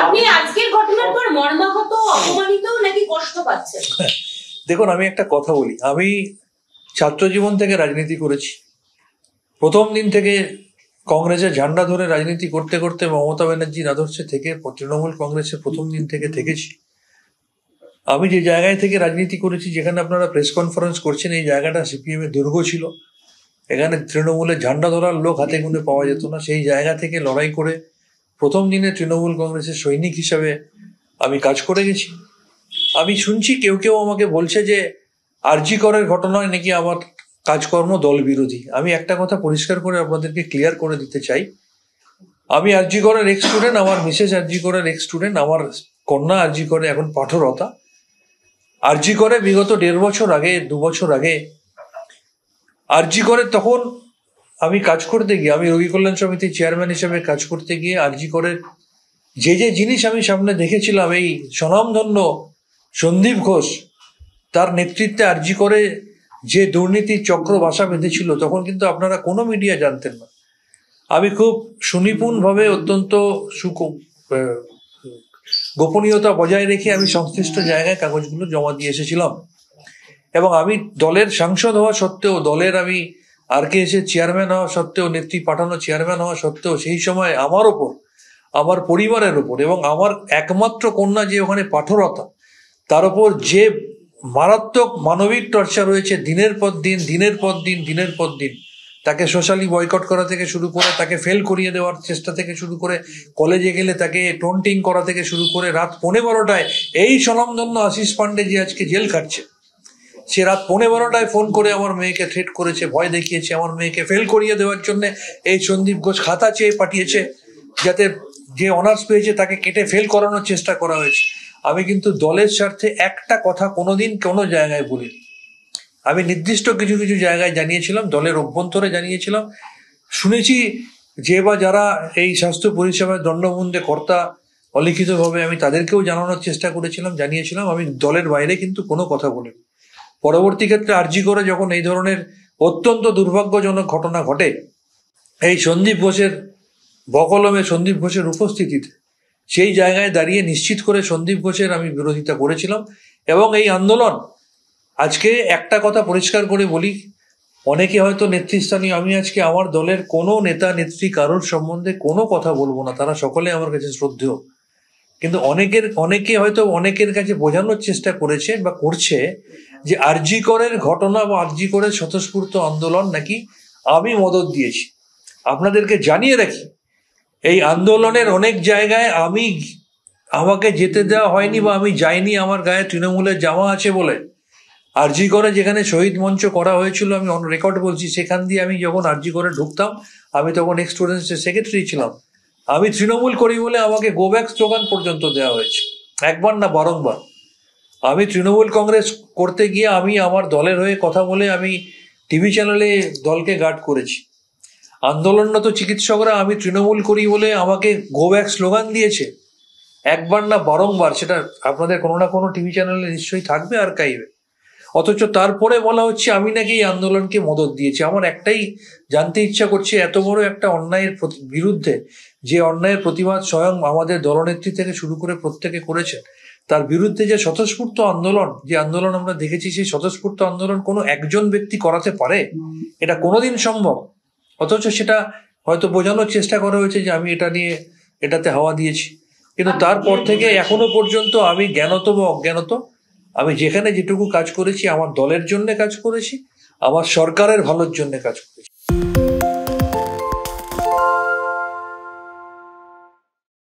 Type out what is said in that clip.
আপনি আজকের ঘটনার পর মর্মাহত, অপমানিত নাকি কষ্ট পাচ্ছেন? দেখুন, আমি একটা কথা বলি, আমি ছাত্র জীবন থেকে রাজনীতি করেছি। প্রথম দিন থেকে কংগ্রেসের ঝান্ডা ধরে রাজনীতি করতে করতে মমতা ব্যানার্জির আদর্শে থেকে তৃণমূল কংগ্রেসের প্রথম দিন থেকে থেকেছি। আমি যে জায়গায় থেকে রাজনীতি করেছি, যেখানে আপনারা প্রেস কনফারেন্স করছেন, এই জায়গাটা সিপিএম এর দুর্গ ছিল। এখানে তৃণমূলের ঝান্ডা ধরার লোক হাতে গুনে পাওয়া যেত না। সেই জায়গা থেকে লড়াই করে প্রথম দিনে তৃণমূল কংগ্রেসের সৈনিক হিসাবে আমি কাজ করে গেছি। আমি শুনছি কেউ কেউ আমাকে বলছে যে আরজি করের ঘটনায় নাকি আমার কাজকর্ম দল বিরোধী। আমি একটা কথা পরিষ্কার করে আপনাদেরকে ক্লিয়ার করে দিতে চাই, আমি আরজি করের এক্স স্টুডেন্ট, আমার মিসেস আরজি করের এক্স স্টুডেন্ট, আমার কন্যা আরজি করে এখন পাঠরতা। আরজি করে বিগত 1.5 বছর আগে, 2 বছর আগে আরজি করে, তখন আমি কাজ করতে গিয়ে, আমি রোগী কল্যাণ সমিতির চেয়ারম্যান হিসেবে কাজ করতে গিয়ে আরজি করে যে যে জিনিস আমি সামনে দেখেছিলাম, এই স্বনামধন্য সন্দীপ ঘোষ তার নেতৃত্বে আরজি করে যে দুর্নীতির চক্র বাসা বেঁধেছিল, তখন কিন্তু আপনারা কোনো মিডিয়া জানতেন না। আমি খুব সুনিপুণভাবে, অত্যন্ত গোপনীয়তা বজায় রেখে আমি সংশ্লিষ্ট জায়গায় কাগজগুলো জমা দিয়ে এসেছিলাম। এবং আমি দলের সাংসদ হওয়া সত্ত্বেও, দলের আমি RKS চেয়ারম্যান হওয়া সত্ত্বেও, নেত্রী পাঠানো চেয়ারম্যান হওয়া সত্ত্বেও, সেই সময় আমার ওপর, আমার পরিবারের ওপর এবং আমার একমাত্র কন্যা যে ওখানে পাঠরতা, তার ওপর যে মারাত্মক মানবিক টর্চার হয়েছে, দিনের পর দিন, দিনের পর দিন, দিনের পর দিন, তাকে সোশ্যালি বয়কট করা থেকে শুরু করে, তাকে ফেল করিয়ে দেওয়ার চেষ্টা থেকে শুরু করে, কলেজে গেলে তাকে টন্টিং করা থেকে শুরু করে, রাত 12:15 এই স্বনামধন্য আশিস পান্ডে যে আজকে জেল খাটছে, সে রাত 12:15 ফোন করে আমার মেয়েকে থ্রেট করেছে, ভয় দেখিয়েছে, আমার মেয়েকে ফেল করিয়ে দেওয়ার জন্য এই সন্দীপ ঘোষ খাতা চেয়ে পাঠিয়েছে, যাতে যে অনার্স পেয়েছে তাকে কেটে ফেল করানোর চেষ্টা করা হয়েছে। আমি কিন্তু দলের স্বার্থে একটা কথা কোনোদিন কোনো জায়গায় বলিনি। আমি নির্দিষ্ট কিছু কিছু জায়গায় জানিয়েছিলাম, দলের অভ্যন্তরে জানিয়েছিলাম। শুনেছি যে বা যারা এই স্বাস্থ্য পরিষেবায় দণ্ডবন্দে কর্তা, অলিখিতভাবে আমি তাদেরকেও জানানোর চেষ্টা করেছিলাম, জানিয়েছিলাম। আমি দলের বাইরে কিন্তু কোনো কথা বলিনি। পরবর্তী ক্ষেত্রে আরজি করে যখন এই ধরনের অত্যন্ত দুর্ভাগ্যজনক ঘটনা ঘটে, এই সন্দীপ ঘোষের বকলমে, সন্দীপ ঘোষের উপস্থিতিতে, সেই জায়গায় দাঁড়িয়ে নিশ্চিত করে সন্দীপ ঘোষের আমি বিরোধিতা করেছিলাম। এবং এই আন্দোলন, আজকে একটা কথা পরিষ্কার করে বলি, অনেকে হয়তো নেতৃস্থানীয়, আমি আজকে আমার দলের কোনো নেতা নেত্রী কারোর সম্বন্ধে কোনো কথা বলবো না, তারা সকলে আমার কাছে শ্রদ্ধেয়। কিন্তু অনেকে হয়তো অনেকের কাছে বোঝানোর চেষ্টা করেছে বা করছে যে আরজি করের ঘটনা বা আরজি করের স্বতঃস্ফূর্ত আন্দোলন নাকি আমি মদদ দিয়েছি। আপনাদেরকে জানিয়ে রাখি, এই আন্দোলনের অনেক জায়গায় আমাকে যেতে দেওয়া হয়নি বা আমি যাইনি আমার গায়ে তৃণমূলের জামা আছে বলে। আরজি করে যেখানে শহীদ মঞ্চ করা হয়েছিল, আমি অন রেকর্ড বলছি, সেখান দিয়ে আমি যখন আরজি করে ঢুকতাম, আমি তখন এক্স স্টুডেন্টসের সেক্রেটারি ছিলাম, আমি তৃণমূল করি বলে আমাকে গো ব্যাক স্লোগান পর্যন্ত দেওয়া হয়েছে, একবার না বারংবার। আমি তৃণমূল কংগ্রেস করতে গিয়ে আমি আমার দলের হয়ে কথা বলে আমি টিভি চ্যানেলে দলকে গার্ড করেছি। আন্দোলনরত চিকিৎসকরা আমি তৃণমূল করি বলে আমাকে গো ব্যাক স্লোগান দিয়েছে, একবার না বারংবার। সেটা আপনাদের কোনো না কোনো টিভি চ্যানেলে নিশ্চয়ই থাকবে আর্কাইভে। অথচ তারপরে বলা হচ্ছে আমি নাকি এই আন্দোলনকে মদদ দিয়েছি। আমার একটাই জানতে ইচ্ছা করছে, এত বড় একটা অন্যায়ের বিরুদ্ধে, যে অন্যায়ের প্রতিবাদ স্বয়ং আমাদের দলনেত্রী থেকে শুরু করে প্রত্যেকে করেছেন, তার বিরুদ্ধে যে স্বতঃস্ফূর্ত আন্দোলন, যে আন্দোলন আমরা দেখেছি, সেই স্বতঃস্ফূর্ত আন্দোলন কোনো একজন ব্যক্তি করাতে পারে? এটা কোনোদিন সম্ভব? অথচ সেটা হয়তো বোঝানোর চেষ্টা করা হয়েছে যে আমি এটাতে হাওয়া দিয়েছি। কিন্তু তারপর থেকে এখনো পর্যন্ত আমি জ্ঞানত বা অজ্ঞানত, আমি যেখানে যেটুকু কাজ করেছি আমার দলের জন্য কাজ করেছি, আমার সরকারের ভালোর জন্য কাজ করেছি।